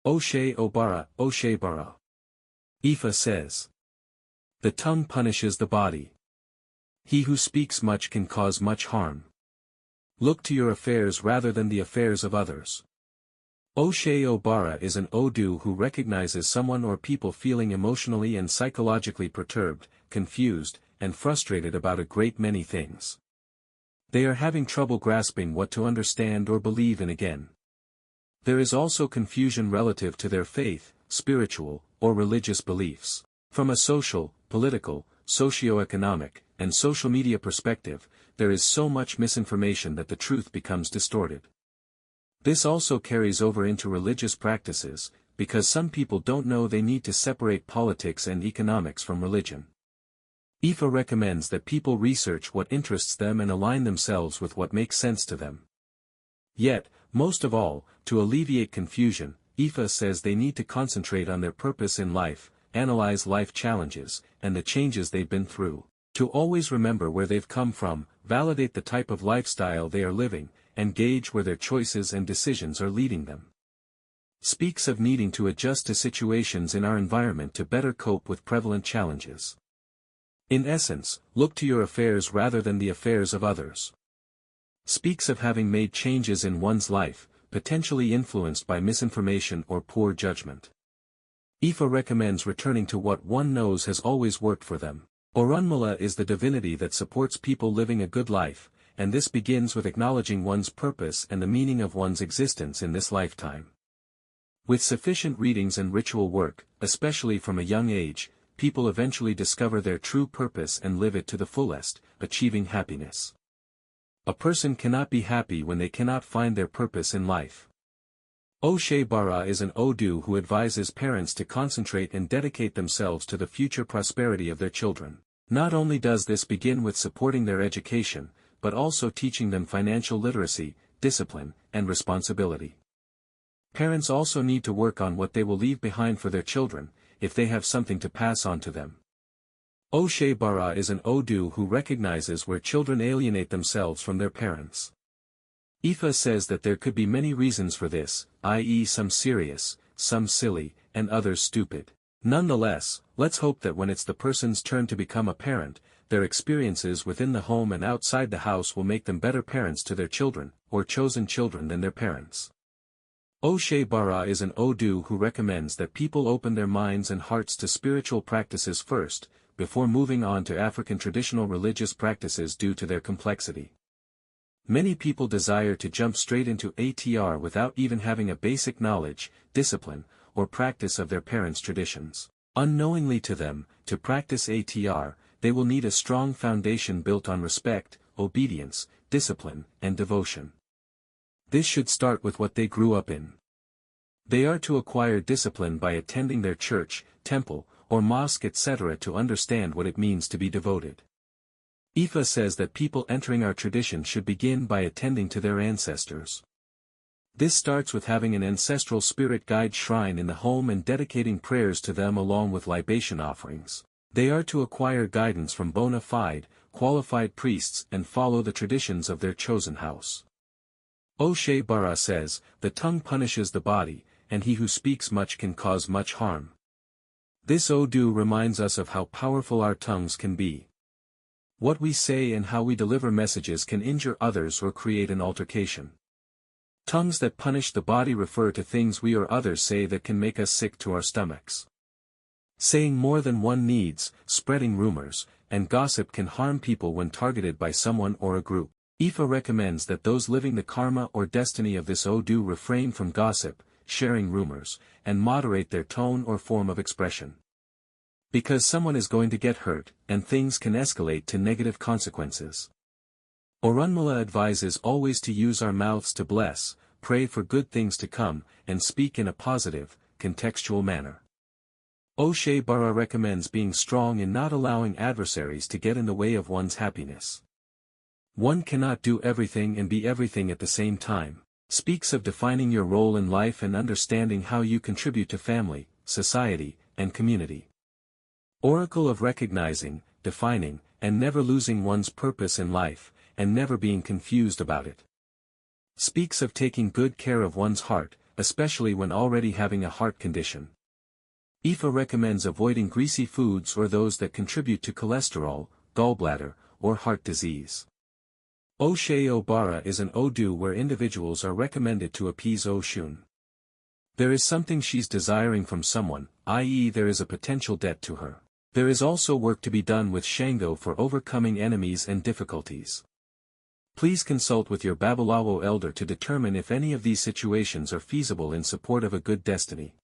Oche Obara, Oche Obara. Ifa says. The tongue punishes the body. He who speaks much can cause much harm. Look to your affairs rather than the affairs of others. Oche Obara is an Odu who recognizes someone or people feeling emotionally and psychologically perturbed, confused, and frustrated about a great many things. They are having trouble grasping what to understand or believe in again. There is also confusion relative to their faith, spiritual, or religious beliefs. From a social, political, socio-economic, and social media perspective, there is so much misinformation that the truth becomes distorted. This also carries over into religious practices, because some people don't know they need to separate politics and economics from religion. Ifa recommends that people research what interests them and align themselves with what makes sense to them. Yet, most of all, to alleviate confusion, Ifa says they need to concentrate on their purpose in life, analyze life challenges, and the changes they've been through, to always remember where they've come from, validate the type of lifestyle they are living, and gauge where their choices and decisions are leading them. Speaks of needing to adjust to situations in our environment to better cope with prevalent challenges. In essence, look to your affairs rather than the affairs of others. Speaks of having made changes in one's life, potentially influenced by misinformation or poor judgment. Ifa recommends returning to what one knows has always worked for them. Orunmila is the divinity that supports people living a good life, and this begins with acknowledging one's purpose and the meaning of one's existence in this lifetime. With sufficient readings and ritual work, especially from a young age, people eventually discover their true purpose and live it to the fullest, achieving happiness. A person cannot be happy when they cannot find their purpose in life. Oche Obara is an Odu who advises parents to concentrate and dedicate themselves to the future prosperity of their children. Not only does this begin with supporting their education, but also teaching them financial literacy, discipline, and responsibility. Parents also need to work on what they will leave behind for their children, if they have something to pass on to them. Oche Obara is an Odu who recognizes where children alienate themselves from their parents. Ifa says that there could be many reasons for this, i.e. some serious, some silly, and others stupid. Nonetheless, let's hope that when it's the person's turn to become a parent, their experiences within the home and outside the house will make them better parents to their children, or chosen children than their parents. Oche Obara is an Odu who recommends that people open their minds and hearts to spiritual practices first, before moving on to African traditional religious practices due to their complexity. Many people desire to jump straight into ATR without even having a basic knowledge, discipline, or practice of their parents' traditions. Unknowingly to them, to practice ATR, they will need a strong foundation built on respect, obedience, discipline, and devotion. This should start with what they grew up in. They are to acquire discipline by attending their church, temple, or mosque etc. to understand what it means to be devoted. Ifa says that people entering our tradition should begin by attending to their ancestors. This starts with having an ancestral spirit guide shrine in the home and dedicating prayers to them along with libation offerings. They are to acquire guidance from bona fide, qualified priests and follow the traditions of their chosen house. Oche Obara says, the tongue punishes the body, and he who speaks much can cause much harm. This Odu reminds us of how powerful our tongues can be. What we say and how we deliver messages can injure others or create an altercation. Tongues that punish the body refer to things we or others say that can make us sick to our stomachs. Saying more than one needs, spreading rumors, and gossip can harm people when targeted by someone or a group. Ifa recommends that those living the karma or destiny of this Odu refrain from gossip, sharing rumors, and moderate their tone or form of expression. Because someone is going to get hurt, and things can escalate to negative consequences. Orunmila advises always to use our mouths to bless, pray for good things to come, and speak in a positive, contextual manner. Oche Obara recommends being strong in not allowing adversaries to get in the way of one's happiness. One cannot do everything and be everything at the same time. Speaks of defining your role in life and understanding how you contribute to family, society, and community. Oracle of recognizing, defining, and never losing one's purpose in life, and never being confused about it. Speaks of taking good care of one's heart, especially when already having a heart condition. Ifa recommends avoiding greasy foods or those that contribute to cholesterol, gallbladder, or heart disease. Oche Obara is an Odu where individuals are recommended to appease Oshun. There is something she's desiring from someone, i.e. there is a potential debt to her. There is also work to be done with Shango for overcoming enemies and difficulties. Please consult with your Babalawo elder to determine if any of these situations are feasible in support of a good destiny.